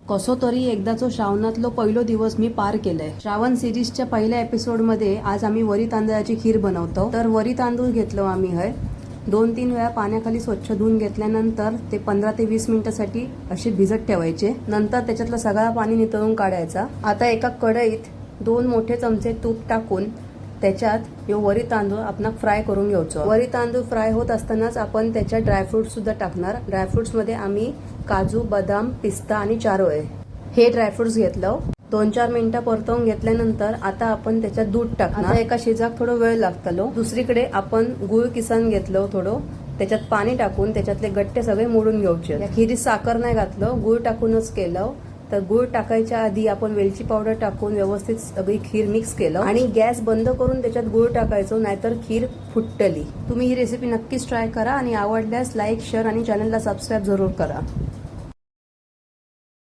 कसो तरी एकदाचो श्रावणातलो पहिलो दिवस मी पार केलाय। श्रावण सिरीजच्या पहिल्या एपिसोड मध्ये आज आम्ही वरी तांदळाची खीर बनवतो। तर वरी तांदूळ घेतलो आम्ही हय 2-3 वेळा पाण्याखाली स्वच्छ धुवून घेतल्यानंतर ते 15 ते 20 मिनिटांसाठी असे भिजत ठेवायचे। नंतर त्याच्यातलं सगळं पाणी नितळून काढायचा। आता एका कढईत 2 मोठे चमचे तूप टाकून त्याच्यात यो वरी तांदूळ आपण फ्राय करून घ्यायचो। वरी तांदूळ फ्राय होत असतानाच आपण त्याच्यात ड्रायफ्रुट्स सुद्धा टाकणार। ड्रायफ्रुट्स मध्ये आम्ही काजू, बदाम, पिस्ता आणि चारोळे हे ड्रायफ्रुट्स घेतलं। 2-4 मिनिटं परतवून घेतल्यानंतर आता आपण त्याच्यात दूध टाकणार। आता एका शिजाक थोडा वेळ लागतलो। दुसरीकडे आपण गुळ किसान घेतलं थोडं, त्याच्यात पाणी टाकून त्याच्यातले गट्टे सगळे मोडून घ्यायचे। या खिरीत साखर नाही घातलं, गुळ टाकूनच केलं। तर गुळ टाकायच्या आधी आपण वेलची पावडर टाकून व्यवस्थित सगळी खीर मिक्स केलं आणि गॅस बंद करून त्याच्यात गुळ टाकायचो, नाहीतर खीर फुटतली। तुम्ही ही रेसिपी नक्कीच ट्राय करा आणि आवडल्यास लाईक, शेअर आणि चॅनलला सबस्क्राईब जरूर करा।